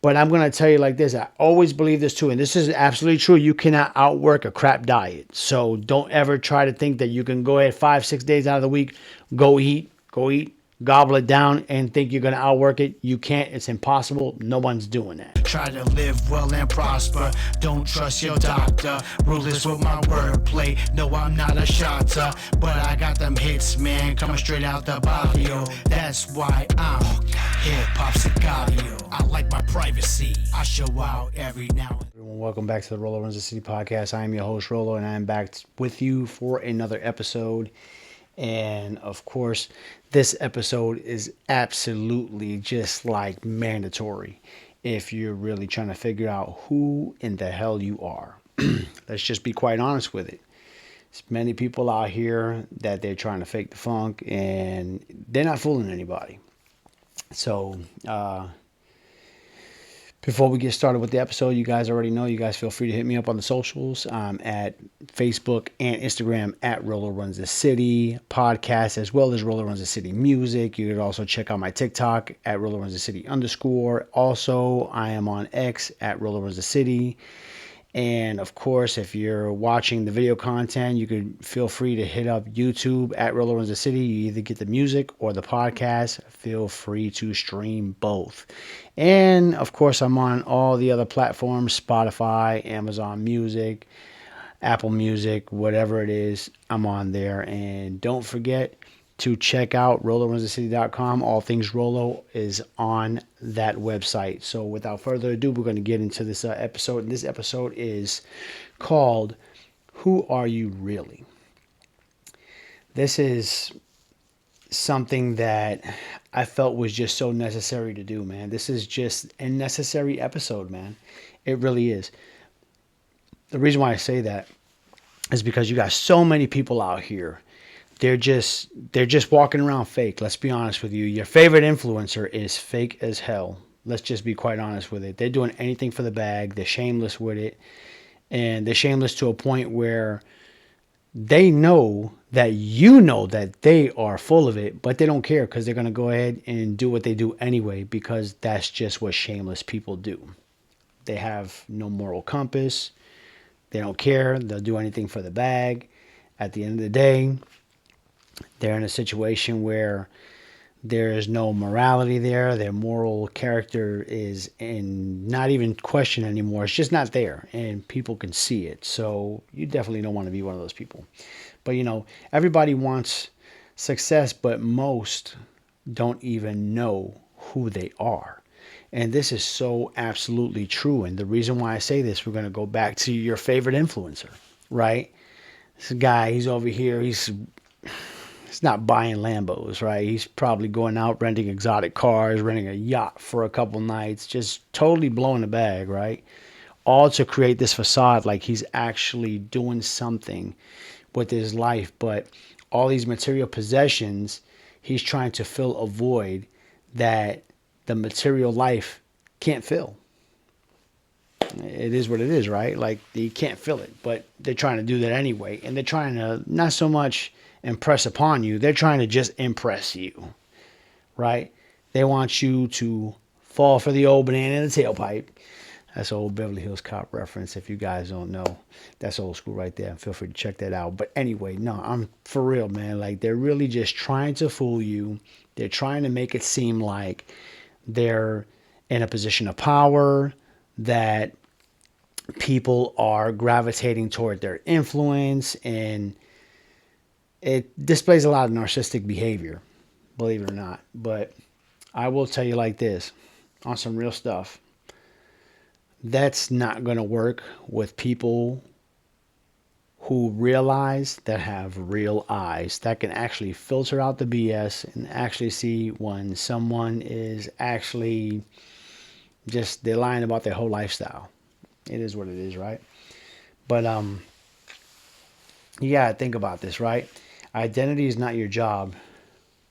But I'm going to tell you like this. I always believe this too. And this is absolutely true. You cannot outwork a crap diet. So don't ever try to think that you can go ahead 5, 6 days out of the week, go eat, gobble it down, and think you're going to outwork it. You can't. It's impossible. No one's doing that. Try to live well and prosper. Don't trust your doctor. Ruthless with my wordplay. No, I'm not a shotter, but I got them hits, man, coming straight out the barrio. That's why I'm hip hop sicario. I like my privacy. I show out every now and then. Everyone, welcome back to the Rolo Runs the City podcast. I am your host, Rolo, and I am back with you for another episode. And of course, this episode is absolutely just like mandatory if you're really trying to figure out who in the hell you are. Let's just be quite honest with it. There's many people out here that they're trying to fake the funk and they're not fooling anybody. So, before we get started with the episode, you guys already know, you guys feel free to hit me up on the socials. At Facebook and Instagram at Rolo Runs the City podcast, as well as Rolo Runs the City music. You could also check out my TikTok at Rolo Runs the City _. Also, I am on X at Rolo Runs the City. And of course, if you're watching the video content, you could feel free to hit up YouTube at Rolo Runs the City. You either get the music or the podcast. Feel free to stream both. And of course, I'm on all the other platforms: Spotify, Amazon Music, Apple Music, whatever it is, I'm on there. And don't forget to check out RoloRunsTheCity.com. All things Rolo is on that website. So without further ado, we're going to get into this episode. And this episode is called Who Are You Really? This is something that I felt was just so necessary to do, man. This is just a necessary episode, man. It really is. The reason why I say that is because you got so many people out here. They're just walking around fake. Let's be honest with you. Your favorite influencer is fake as hell. Let's just be quite honest with it. They're doing anything for the bag. They're shameless with it. And they're shameless to a point where they know that you know that they are full of it, but they don't care because they're going to go ahead and do what they do anyway because that's just what shameless people do. They have no moral compass. They don't care. They'll do anything for the bag. At the end of the day, they're in a situation where there is no morality there. Their moral character is in not even question anymore. It's just not there, and people can see it. So you definitely don't want to be one of those people. But everybody wants success, but most don't even know who they are. And this is so absolutely true. And the reason why I say this, we're going to go back to your favorite influencer, right? This guy, he's over here. He's not buying Lambos, right? He's probably going out renting exotic cars, renting a yacht for a couple nights, just totally blowing the bag, right? All to create this facade like he's actually doing something with his life. But all these material possessions, he's trying to fill a void that the material life can't fill. It is what it is, right? Like, you can't fill it, but they're trying to do that anyway. And they're trying to not so much impress upon you, they're trying to just impress you, right? They want you to fall for the old banana in the tailpipe. That's an old Beverly Hills Cop reference. If you guys don't know, that's old school right there. Feel free to check that out. But anyway, no, I'm for real, man. Like, they're really just trying to fool you. They're trying to make it seem like they're in a position of power, that people are gravitating toward their influence, and it displays a lot of narcissistic behavior, believe it or not. But I will tell you like this, on some real stuff, that's not going to work with people who realize, that have real eyes, that can actually filter out the BS and actually see when someone is actually just, they're lying about their whole lifestyle. It is what it is, right? But you gotta think about this, right? Identity is not your job.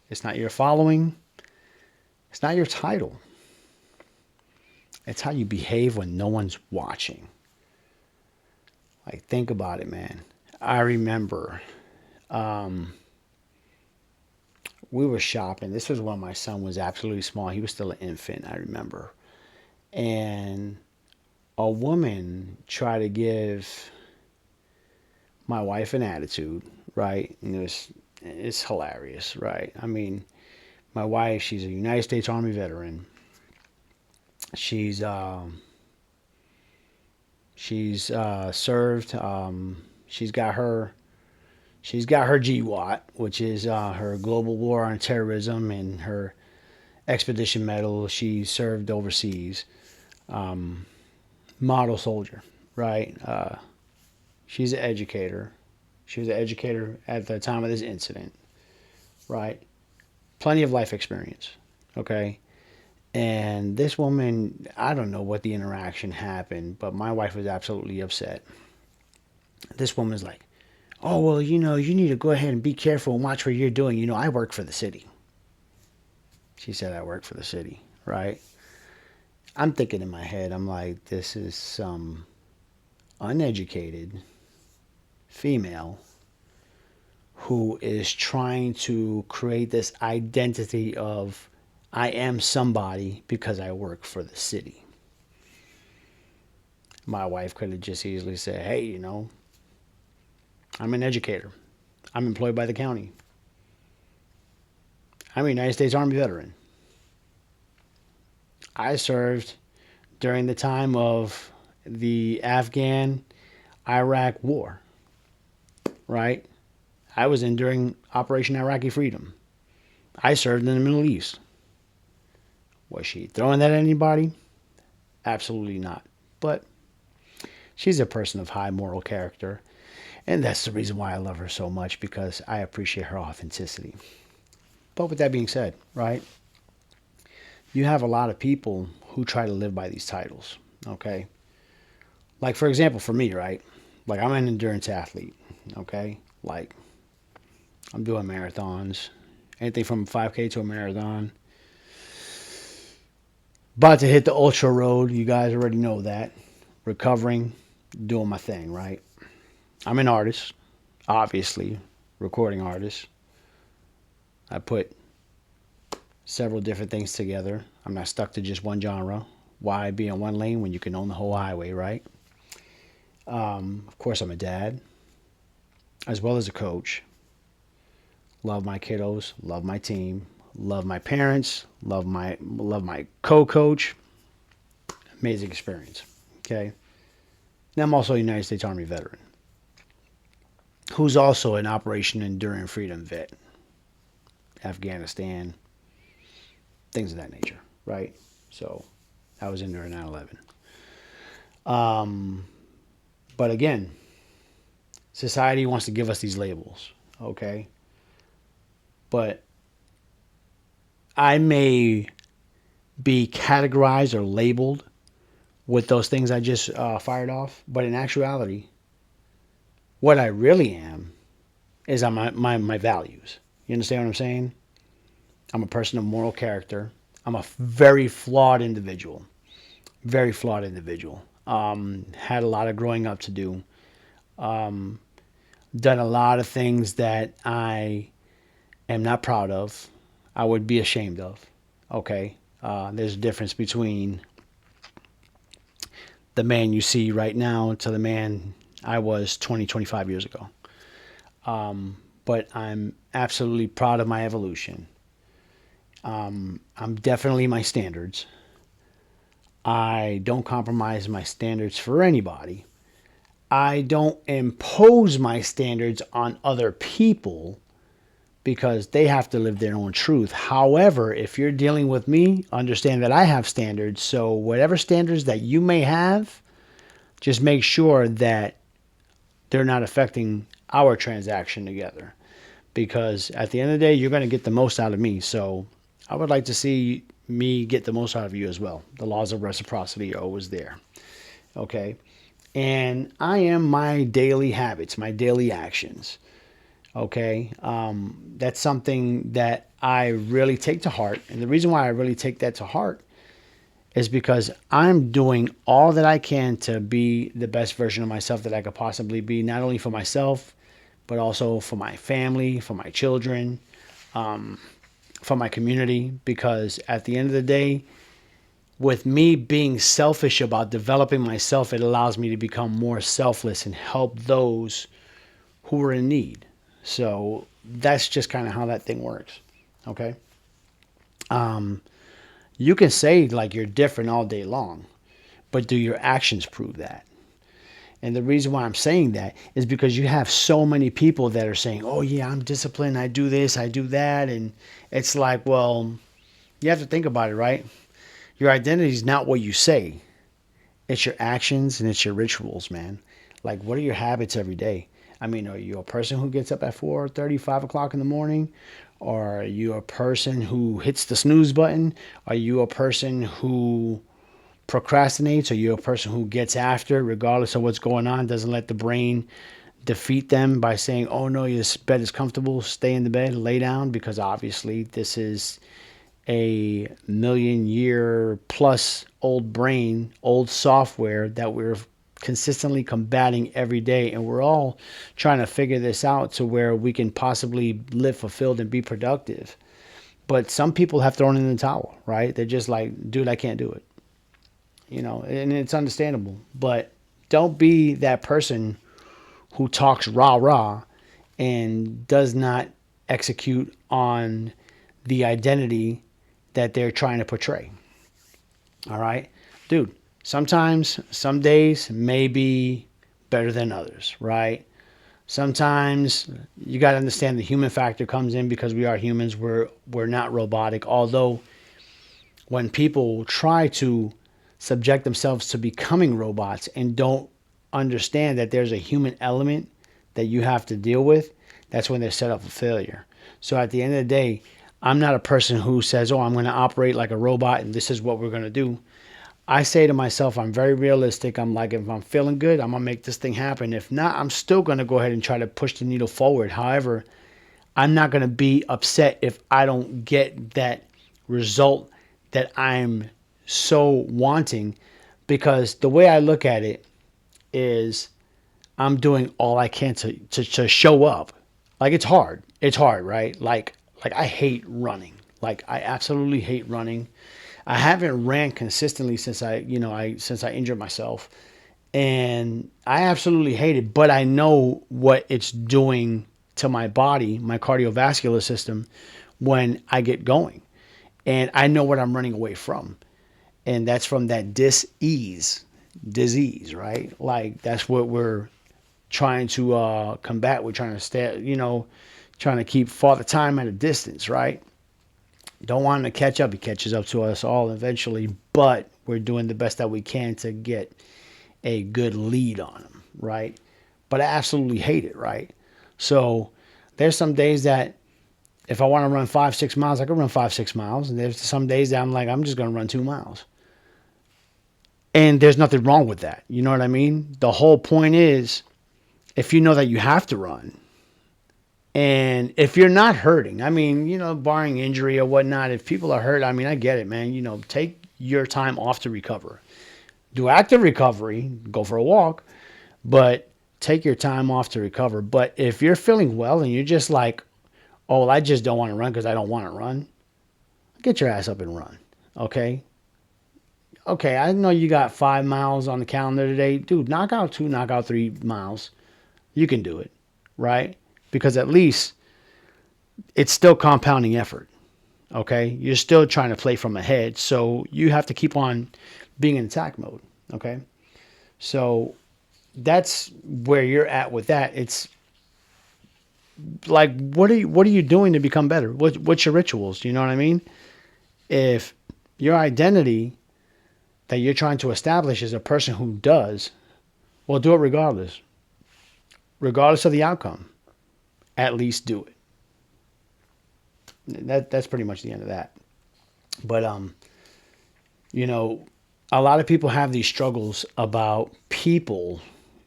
It's not your following. It's not your title. It's how you behave when no one's watching. Like, think about it, man. I remember we were shopping. This was when my son was absolutely small. He was still an infant, I remember. And a woman tried to give my wife an attitude, right? And it's hilarious, right? I mean, my wife, she's a United States Army veteran. She's served. She's got her GWAT, which is her Global War on Terrorism, and her Expedition Medal. She served overseas. Model soldier, right? She's an educator. She was an educator at the time of this incident, right? Plenty of life experience, okay? And this woman, I don't know what the interaction happened, but my wife was absolutely upset. This woman's like, oh, well, you need to go ahead and be careful and watch what you're doing. I work for the city. She said, I work for the city, right? I'm thinking in my head, I'm like, this is some uneducated female who is trying to create this identity of I am somebody because I work for the city. My wife could have just easily said, hey, I'm an educator. I'm employed by the county. I'm a United States Army veteran. I served during the time of the Afghan Iraq war, right? I was in during Operation Iraqi Freedom. I served in the Middle East. Was she throwing that at anybody? Absolutely not. But she's a person of high moral character. And that's the reason why I love her so much, because I appreciate her authenticity. But with that being said, right? You have a lot of people who try to live by these titles, okay? Like, for example, for me, right? Like, I'm an endurance athlete, okay? Like, I'm doing marathons, anything from a 5K to a marathon. About to hit the ultra road. You guys already know that. Recovering, doing my thing, right? I'm an artist, obviously, recording artist. I put several different things together. I'm not stuck to just one genre. Why be in one lane when you can own the whole highway, right? Of course, I'm a dad, as well as a coach. Love my kiddos, love my team, love my parents, love my co-coach. Amazing experience. Okay. And I'm also a United States Army veteran, who's also an Operation Enduring Freedom vet. Afghanistan, things of that nature, right? So I was in during 9/11. But again, society wants to give us these labels, okay? But I may be categorized or labeled with those things I just fired off, but in actuality, what I really am is on my values. You understand what I'm saying? I'm a person of moral character. I'm a very flawed individual. Very flawed individual. Had a lot of growing up to do. Done a lot of things that I am not proud of. I would be ashamed of. Okay? There's a difference between the man you see right now to the man I was 20, 25 years ago. But I'm absolutely proud of my evolution. I'm definitely my standards. I don't compromise my standards for anybody. I don't impose my standards on other people because they have to live their own truth. However, if you're dealing with me, understand that I have standards. So whatever standards that you may have, just make sure that they're not affecting our transaction together. Because at the end of the day, you're going to get the most out of me. So I would like to see me get the most out of you as well. The laws of reciprocity are always there. Okay? And I am my daily habits, my daily actions. Okay? That's something that I really take to heart. And the reason why I really take that to heart is because I'm doing all that I can to be the best version of myself that I could possibly be, not only for myself, but also for my family, for my children, for my community. Because at the end of the day, with me being selfish about developing myself, it allows me to become more selfless and help those who are in need. So that's just kind of how that thing works. Okay. You can say like you're different all day long, but do your actions prove that? And the reason why I'm saying that is because you have so many people that are saying, oh, yeah, I'm disciplined. I do this, I do that. And it's like, well, you have to think about it, right? Your identity is not what you say, it's your actions and it's your rituals, man. Like, what are your habits every day? I mean, are you a person who gets up at 4:30, 5 o'clock in the morning? Or are you a person who hits the snooze button? Are you a person who procrastinates? Are you a person who gets after, regardless of what's going on, doesn't let the brain defeat them by saying, oh no, your bed is comfortable, stay in the bed, lay down? Because obviously this is a million year plus old brain, old software that we're consistently combating every day. And we're all trying to figure this out to where we can possibly live fulfilled and be productive. But some people have thrown in the towel, right? They're just like, dude, I can't do it. And it's understandable. But don't be that person who talks rah rah and does not execute on the identity that they're trying to portray. All right, dude. Sometimes, some days may be better than others, right? Sometimes you got to understand the human factor comes in because we are humans. We're not robotic. Although when people try to subject themselves to becoming robots and don't understand that there's a human element that you have to deal with, that's when they're set up for failure. So at the end of the day, I'm not a person who says, oh, I'm going to operate like a robot and this is what we're going to do. I say to myself, I'm very realistic. I'm like, if I'm feeling good, I'm going to make this thing happen. If not, I'm still going to go ahead and try to push the needle forward. However, I'm not going to be upset if I don't get that result that I'm so wanting, because the way I look at it is I'm doing all I can to show up. Like, it's hard. It's hard, right? Like I hate running. Like, I absolutely hate running. I haven't ran consistently since I injured myself, and I absolutely hate it. But I know what it's doing to my body, my cardiovascular system, when I get going, and I know what I'm running away from, and that's from that disease, right? Like, that's what we're trying to combat. We're trying to stay, trying to keep Father Time at a distance, right? Don't want him to catch up. He catches up to us all eventually, but we're doing the best that we can to get a good lead on him, right? But I absolutely hate it, right? So there's some days that if I want to run 5, 6 miles, I can run 5, 6 miles. And there's some days that I'm like, I'm just going to run 2 miles. And there's nothing wrong with that. You know what I mean? The whole point is, if you know that you have to run, and if you're not hurting, I mean, barring injury or whatnot, if people are hurt, I mean, I get it, man. Take your time off to recover. Do active recovery, go for a walk, but take your time off to recover. But if you're feeling well and you're just like, oh, well, I just don't want to run because I don't want to run, get your ass up and run, okay? Okay, I know you got 5 miles on the calendar today. Dude, knock out 2, knock out 3 miles. You can do it, right? Because at least it's still compounding effort, okay? You're still trying to play from ahead, so you have to keep on being in attack mode, okay? So that's where you're at with that. It's like, what are you doing to become better? What's your rituals? You know what I mean? If your identity that you're trying to establish is a person who does, well, do it regardless of the outcome. At least do it. That's pretty much the end of that. But a lot of people have these struggles about people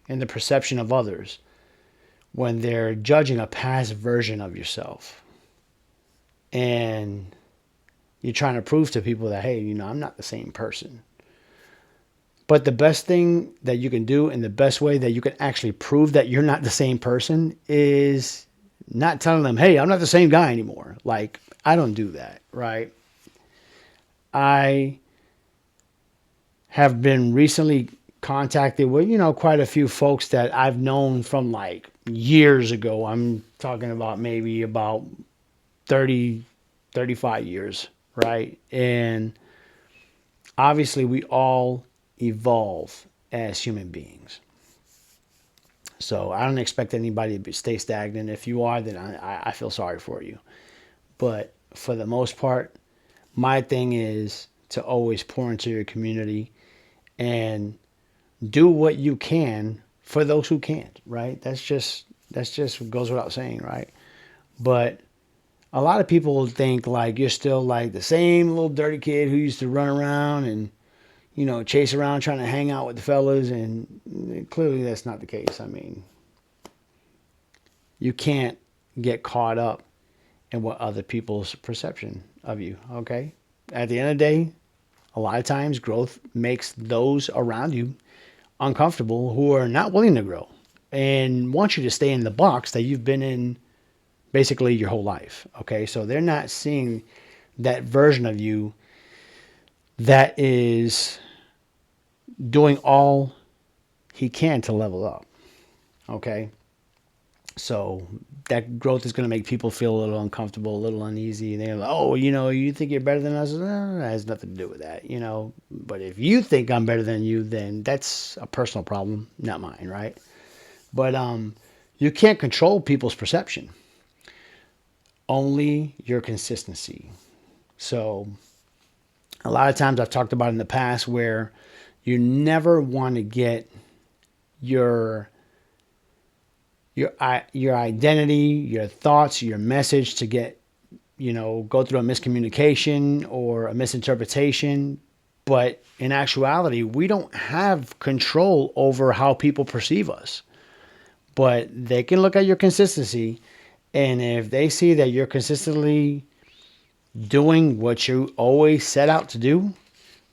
and the perception of others when they're judging a past version of yourself. And you're trying to prove to people that, hey, I'm not the same person. But the best thing that you can do, and the best way that you can actually prove that you're not the same person, is not telling them, hey, I'm not the same guy anymore. Like, I don't do that, right? I have been recently contacted with, quite a few folks that I've known from like years ago. I'm talking about maybe about 30, 35 years, right? And obviously, we all evolve as human beings. So I don't expect anybody to stay stagnant. If you are, then I feel sorry for you. But for the most part, my thing is to always pour into your community and do what you can for those who can't, right? That's just what goes without saying, right? But a lot of people think like you're still like the same little dirty kid who used to run around and chase around trying to hang out with the fellas, and clearly that's not the case. I mean, you can't get caught up in what other people's perception of you, okay? At the end of the day, a lot of times growth makes those around you uncomfortable who are not willing to grow and want you to stay in the box that you've been in basically your whole life, okay? So they're not seeing that version of you that is doing all he can to level up, okay? So that growth is going to make people feel a little uncomfortable, a little uneasy. They're like, oh, you think you're better than us? That has nothing to do with that. But if you think I'm better than you, then that's a personal problem, not mine, right? But you can't control people's perception, only your consistency. So a lot of times I've talked about in the past where you never want to get your identity, your thoughts, your message to get, go through a miscommunication or a misinterpretation. But in actuality, we don't have control over how people perceive us. But they can look at your consistency, and if they see that you're consistently doing what you always set out to do,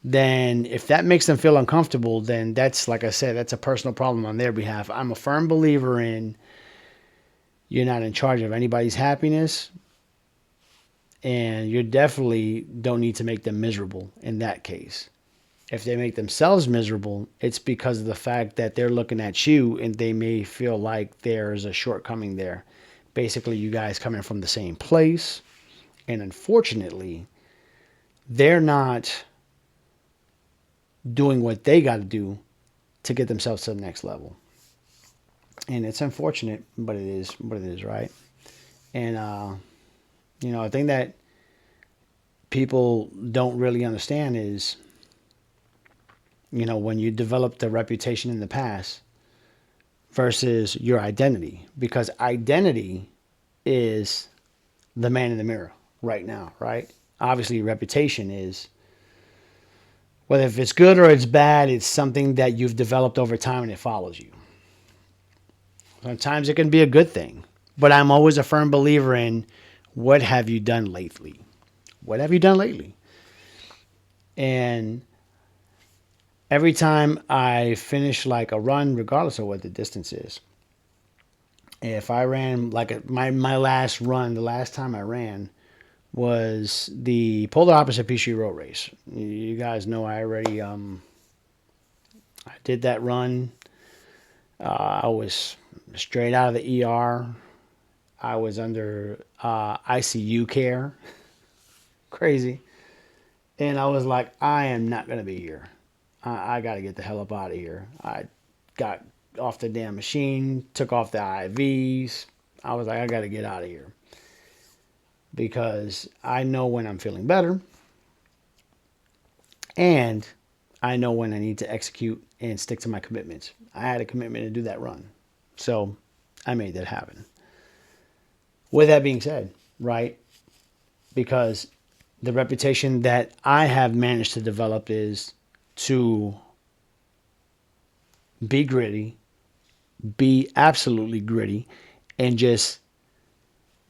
then if that makes them feel uncomfortable, then that's, like I said, that's a personal problem on their behalf. I'm a firm believer in you're not in charge of anybody's happiness, and you definitely don't need to make them miserable in that case. If they make themselves miserable, it's because of the fact that they're looking at you and they may feel like there's a shortcoming there. Basically, you guys coming from the same place, and unfortunately, they're not doing what they got to do to get themselves to the next level. And it's unfortunate, but it is what it is, right? And I think that people don't really understand is, when you develop the reputation in the past versus your identity, because identity is the man in the mirror right now, right? Obviously, reputation is, whether if it's good or it's bad, it's something that you've developed over time and it follows you. Sometimes it can be a good thing, but I'm always a firm believer in what have you done lately? What have you done lately? And every time I finish like a run, regardless of what the distance is, if I ran like my last run, the last time I ran was the polar opposite Peachtree Road Race. You guys know I already I did that run. I was straight out of the ER. I was under ICU care. Crazy. And I was like, I am not going to be here. I got to get the hell up out of here. I got off the damn machine, took off the IVs. I was like, I got to get out of here. Because I know when I'm feeling better. And I know when I need to execute and stick to my commitments. I had a commitment to do that run. So I made that happen. With that being said, right? Because the reputation that I have managed to develop is to be gritty, be absolutely gritty, and just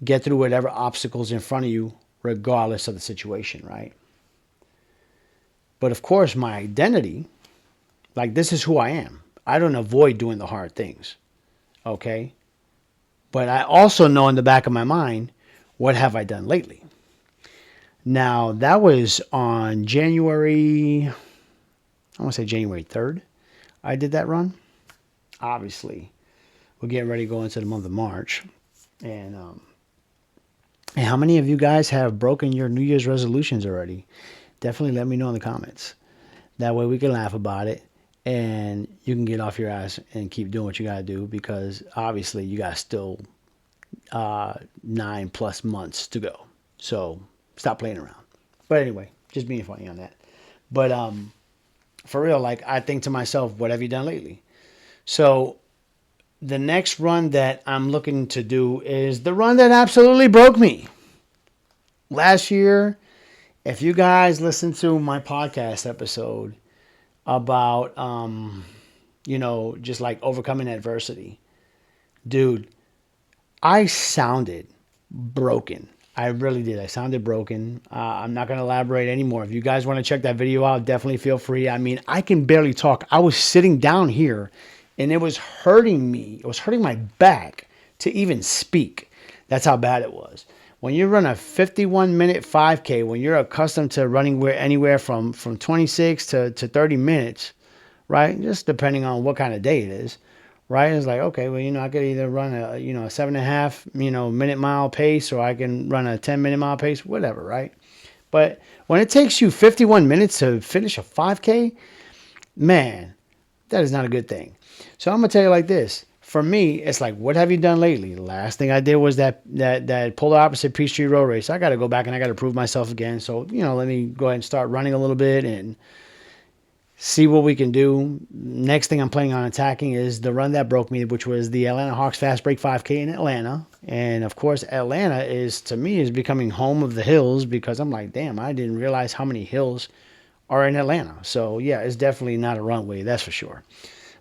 get through whatever obstacles in front of you, regardless of the situation, right? But of course, my identity, like this is who I am. I don't avoid doing the hard things, okay? But I also know in the back of my mind, what have I done lately? Now, that was on January, I want to say January 3rd, I did that run. Obviously, we're getting ready to go into the month of March. And how many of you guys have broken your New Year's resolutions already? Definitely let me know in the comments. That way we can laugh about it and you can get off your ass and keep doing what you got to do, because obviously you got still 9+ months to go. So stop playing around. But anyway, just being funny on that. But for real, like, I think to myself, what have you done lately? So the next run that I'm looking to do is the run that absolutely broke me. Last year, if you guys listen to my podcast episode about, just like overcoming adversity, dude, I sounded broken. I really did. I sounded broken. I'm not going to elaborate anymore. If you guys want to check that video out, definitely feel free. I mean, I can barely talk. I was sitting down here and it was hurting me. It was hurting my back to even speak. That's how bad it was. When you run a 51-minute 5K, when you're accustomed to running anywhere from 26 to 30 minutes, right? Just depending on what kind of day it is, right? It's like, okay, well, I could either run a 7.5, minute mile pace, or I can run a 10-minute mile pace, whatever, right? But when it takes you 51 minutes to finish a 5K, man, that is not a good thing. So I'm gonna tell you like this. For me, it's like, what have you done lately? The last thing I did was that polar opposite Peachtree Road race. I got to go back and I got to prove myself again. So, let me go ahead and start running a little bit and see what we can do. Next thing I'm planning on attacking is the run that broke me, which was the Atlanta Hawks Fast Break 5K in Atlanta. And of course, Atlanta to me, is becoming home of the hills, because I'm like, damn, I didn't realize how many hills are in Atlanta. So yeah, it's definitely not a runway, that's for sure.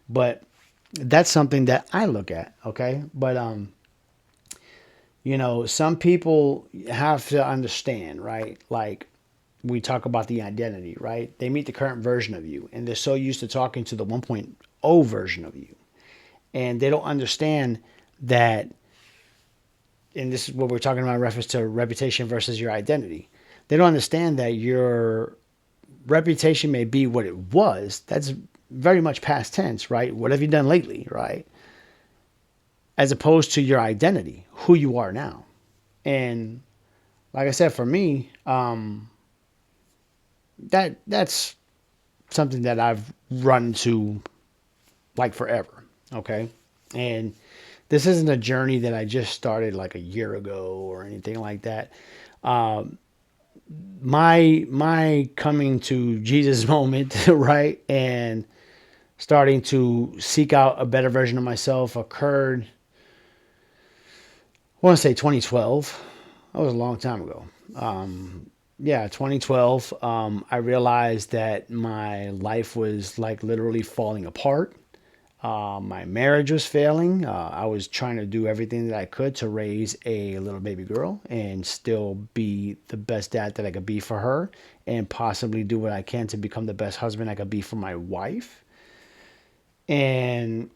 But that's something that I look at, okay? But some people have to understand, right? Like, we talk about the identity, right? They meet the current version of you, and they're so used to talking to the 1.0 version of you. And they don't understand that, and this is what we're talking about in reference to reputation versus your identity. They don't understand that your reputation may be what it was. That's very much past tense, right? What have you done lately, right? As opposed to your identity, who you are now. And like I said, for me, that's something that I've run to like forever, okay? And this isn't a journey that I just started like a year ago or anything like that. My coming to Jesus moment, right, and starting to seek out a better version of myself occurred, I want to say 2012. That was a long time ago. 2012. I realized that my life was like literally falling apart. My marriage was failing. I was trying to do everything that I could to raise a little baby girl and still be the best dad that I could be for her, and possibly do what I can to become the best husband I could be for my wife. And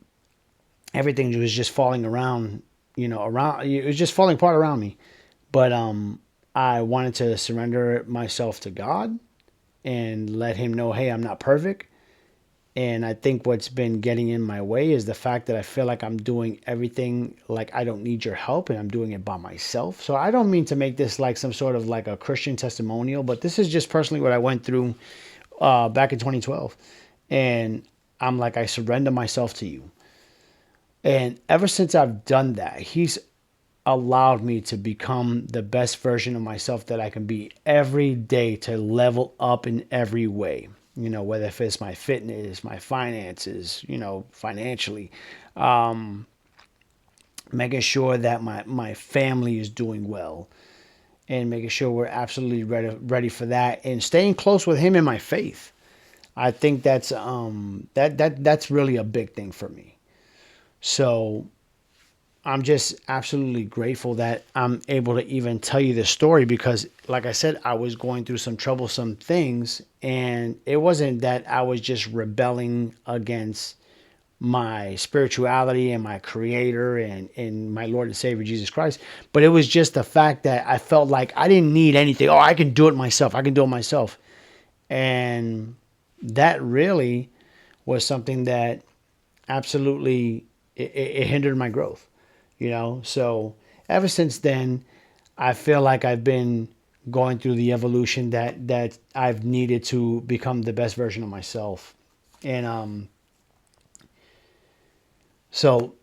everything was just falling around, it was just falling apart around me. But I wanted to surrender myself to God and let him know, hey, I'm not perfect. And I think what's been getting in my way is the fact that I feel like I'm doing everything, like I don't need your help, and I'm doing it by myself. So I don't mean to make this like some sort of like a Christian testimonial, but this is just personally what I went through back in 2012. And I'm like, I surrender myself to you. And ever since I've done that, he's allowed me to become the best version of myself that I can be every day, to level up in every way. Whether if it's my fitness, my finances, financially, making sure that my family is doing well, and making sure we're absolutely ready for that, and staying close with him in my faith. I think that's that's really a big thing for me. So I'm just absolutely grateful that I'm able to even tell you this story, because like I said, I was going through some troublesome things, and it wasn't that I was just rebelling against my spirituality and my creator and my Lord and Savior, Jesus Christ. But it was just the fact that I felt like I didn't need anything. Oh, I can do it myself. I can do it myself. And that really was something that absolutely it hindered my growth, you know. So ever since then, I feel like I've been going through the evolution that I've needed to become the best version of myself. And so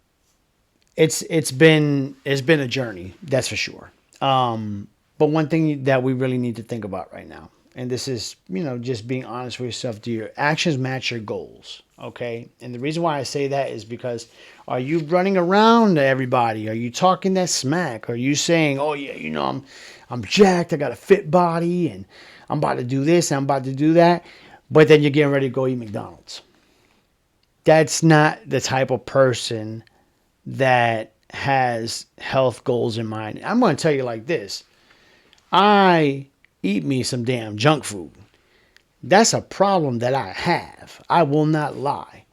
it's been a journey, that's for sure. But one thing that we really need to think about right now, and this is, just being honest with yourself, do your actions match your goals? Okay. And the reason why I say that is because, are you running around to everybody? Are you talking that smack? Are you saying, oh yeah, I'm jacked, I got a fit body, and I'm about to do this, and I'm about to do that, but then you're getting ready to go eat McDonald's? That's not the type of person that has health goals in mind. I'm going to tell you like this. I eat me some damn junk food. That's a problem that I have. I will not lie.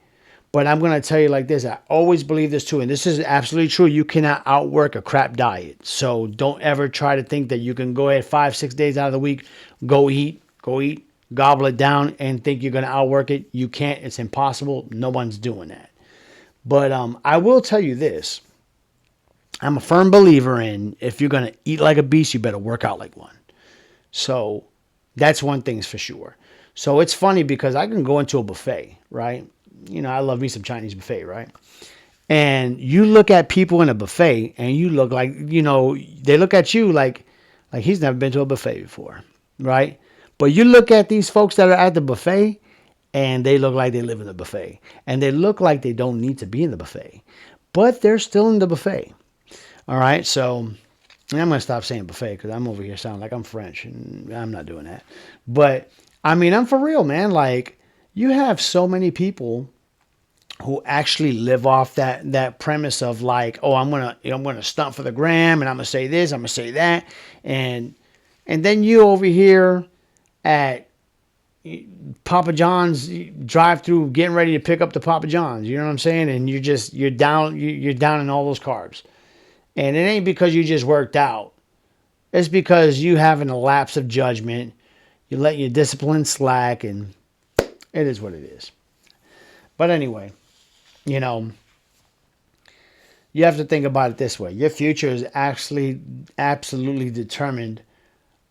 But I'm going to tell you like this. I always believe this too. And this is absolutely true. You cannot outwork a crap diet. So don't ever try to think that you can go ahead 5-6 days out of the week, go eat, gobble it down, and think you're going to outwork it. You can't. It's impossible. No one's doing that. But I will tell you this. I'm a firm believer in, if you're going to eat like a beast, you better work out like one. So that's one thing's for sure. So it's funny because I can go into a buffet, right? I love me some Chinese buffet, right? And you look at people in a buffet and you look like, they look at you like he's never been to a buffet before, right? But you look at these folks that are at the buffet and they look like they live in the buffet. And they look like they don't need to be in the buffet. But they're still in the buffet. All right, so I'm going to stop saying buffet because I'm over here sounding like I'm French, and I'm not doing that. But, I mean, I'm for real, man. Like, you have so many people who actually live off that premise of like, oh, I'm gonna stunt for the gram, and I'm gonna say this, I'm gonna say that, and then you over here at Papa John's drive through, getting ready to pick up the Papa John's. You know what I'm saying? And you're down in all those carbs. And it ain't because you just worked out. It's because you having a lapse of judgment. You let your discipline slack, and it is what it is. But anyway, you have to think about it this way. Your future is actually absolutely determined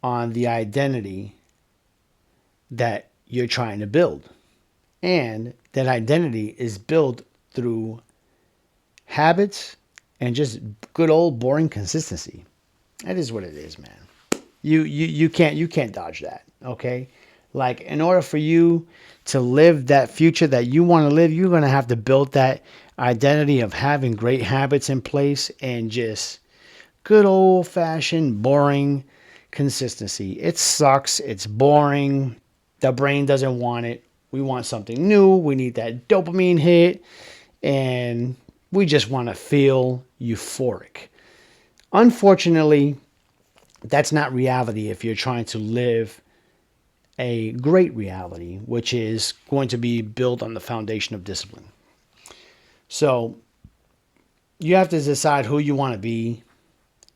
on the identity that you're trying to build. And that identity is built through habits and just good old boring consistency. That is what it is, man. You can't dodge that, okay? Like, in order for you to live that future that you want to live, you're going to have to build that identity of having great habits in place and just good old fashioned boring consistency. It sucks. It's boring. The brain doesn't want it. We want something new. We need that dopamine hit. And we just want to feel euphoric. Unfortunately, that's not reality if you're trying to live a great reality, which is going to be built on the foundation of discipline. So you have to decide who you want to be,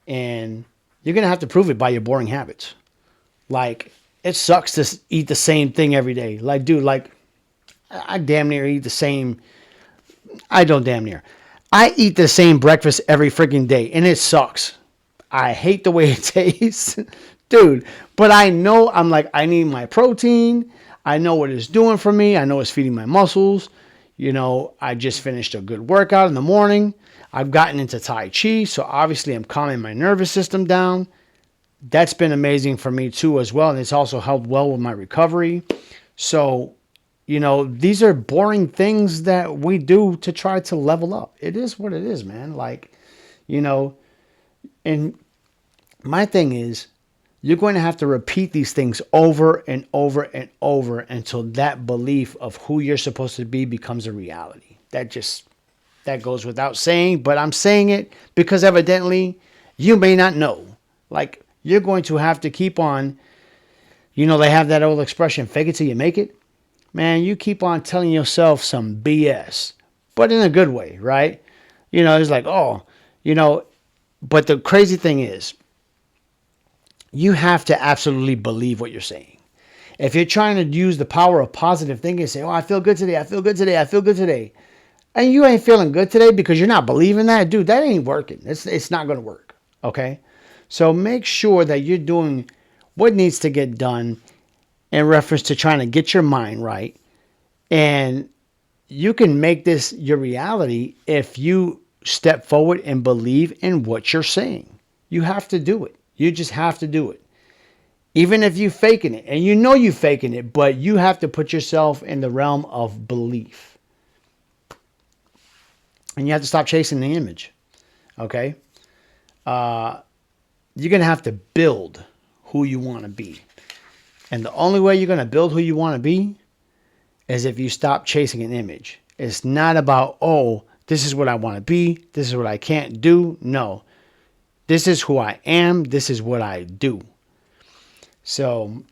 and you're going to have to prove it by your boring habits. Like, it sucks to eat the same thing every day. Like, dude, like, I damn near eat the same. I don't damn near. I eat the same breakfast every freaking day, and it sucks. I hate the way it tastes, dude. But I know, I'm like, I need my protein. I know what it's doing for me. I know it's feeding my muscles. I just finished a good workout in the morning. I've gotten into Tai Chi, so obviously I'm calming my nervous system down. That's been amazing for me too as well, and it's also helped well with my recovery. So, these are boring things that we do to try to level up. It is what it is, man. Like, and my thing is, you're going to have to repeat these things over and over and over until that belief of who you're supposed to be becomes a reality. That goes without saying, but I'm saying it because evidently you may not know. Like, you're going to have to keep on, they have that old expression, fake it till you make it. Man, you keep on telling yourself some BS, but in a good way, right? It's like, but the crazy thing is, you have to absolutely believe what you're saying. If you're trying to use the power of positive thinking and say, oh, I feel good today, I feel good today, I feel good today, and you ain't feeling good today because you're not believing that, dude, that ain't working. It's not going to work. Okay? So make sure that you're doing what needs to get done in reference to trying to get your mind right. And you can make this your reality if you step forward and believe in what you're saying. You have to do it. You just have to do it. Even if you faking it, and you know you faking it, but you have to put yourself in the realm of belief. And you have to stop chasing the image. Okay? You're going to have to build who you want to be. And the only way you're going to build who you want to be is if you stop chasing an image. It's not about, oh, this is what I want to be. This is what I can't do. No. This is who I am. This is what I do. So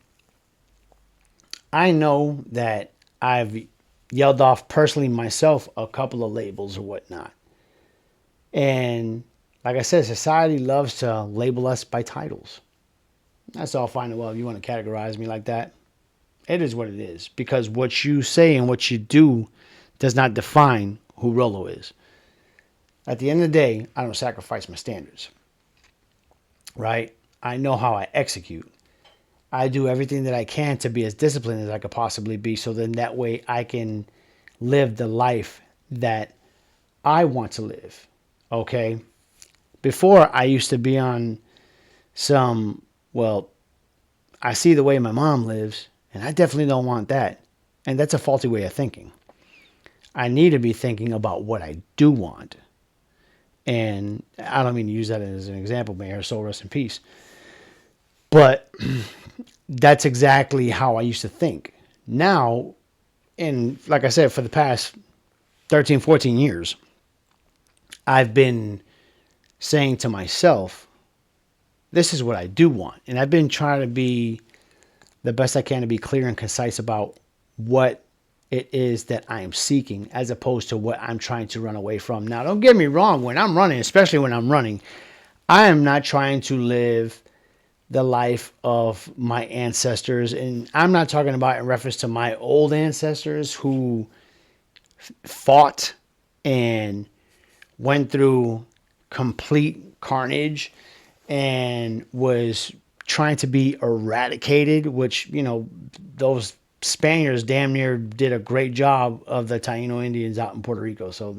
I know that I've yelled off personally myself a couple of labels or whatnot. And like I said, society loves to label us by titles. That's all fine and well if you want to categorize me like that. It is what it is. Because what you say and what you do does not define who Rolo is. At the end of the day, I don't sacrifice my standards. Right? I know how I execute. I do everything that I can to be as disciplined as I could possibly be, so then that way I can live the life that I want to live. Okay? Before, I used to be on some, well, I see the way my mom lives, and I definitely don't want that. And that's a faulty way of thinking. I need to be thinking about what I do want. And I don't mean to use that as an example, may her soul rest in peace. But that's exactly how I used to think. Now, and like I said, for the past 13, 14 years, I've been saying to myself, this is what I do want. And I've been trying to be the best I can to be clear and concise about what it is that I am seeking as opposed to what I'm trying to run away from. Now, don't get me wrong. When I'm running, especially when I'm running, I am not trying to live the life of my ancestors. And I'm not talking about in reference to my old ancestors who fought and went through complete carnage and was trying to be eradicated, which, you know, those Spaniards damn near did a great job of the Taino Indians out in Puerto Rico. So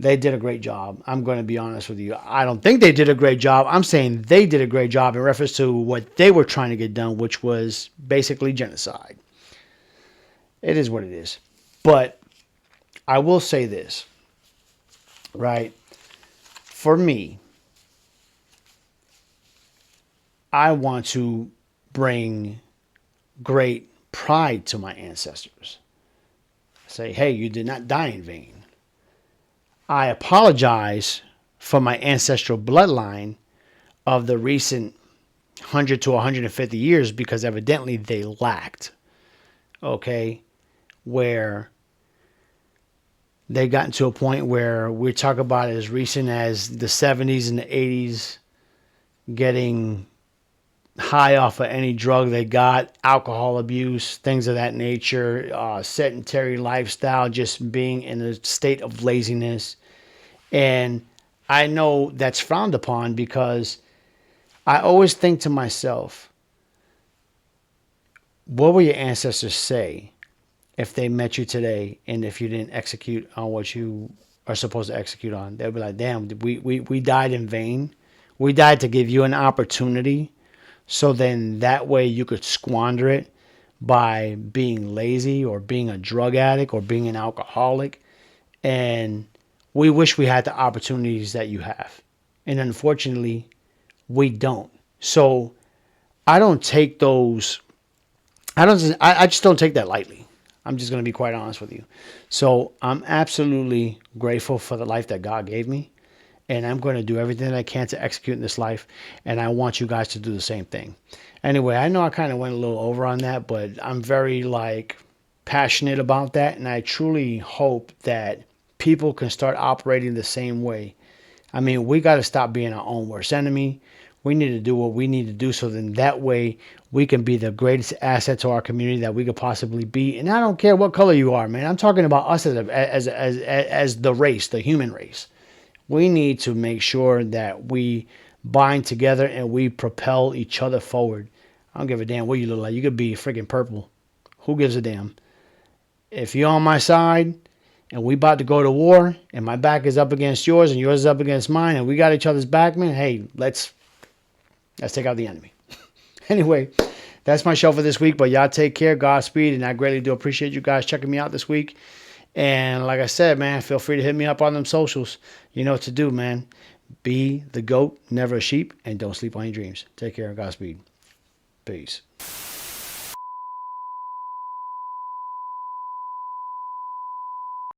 they did a great job. I'm going to be honest with you. I don't think they did a great job. I'm saying they did a great job in reference to what they were trying to get done, which was basically genocide. It is what it is. But I will say this, right? For me, I want to bring great pride to my ancestors. Say, hey, you did not die in vain. I apologize for my ancestral bloodline of the recent 100 to 150 years because evidently they lacked. Okay? Where they got to a point where we talk about as recent as the 70s and the 80s getting high off of any drug they got, alcohol abuse, things of that nature, sedentary lifestyle, just being in a state of laziness. And I know that's frowned upon because I always think to myself, what will your ancestors say if they met you today and if you didn't execute on what you are supposed to execute on? They'll be like, damn, we died in vain. We died to give you an opportunity. So then that way you could squander it by being lazy or being a drug addict or being an alcoholic. And we wish we had the opportunities that you have. And unfortunately, we don't. So I don't take those, I just don't take that lightly. I'm just going to be quite honest with you. So I'm absolutely grateful for the life that God gave me. And I'm going to do everything that I can to execute in this life. And I want you guys to do the same thing. Anyway, I know I kind of went a little over on that, but I'm very passionate about that. And I truly hope that people can start operating the same way. I mean, we got to stop being our own worst enemy. We need to do what we need to do so then that way we can be the greatest asset to our community that we could possibly be. And I don't care what color you are, man. I'm talking about us as the race, the human race. We need to make sure that we bind together and we propel each other forward. I don't give a damn what you look like. You could be freaking purple. Who gives a damn? If you're on my side and we about to go to war and my back is up against yours and yours is up against mine and we got each other's back, man, hey, let's take out the enemy. Anyway, that's my show for this week. But y'all take care. Godspeed. And I greatly do appreciate you guys checking me out this week. And like I said, man, feel free to hit me up on them socials. You know what to do, man. Be the goat, never a sheep, and don't sleep on your dreams. Take care. Godspeed. Peace.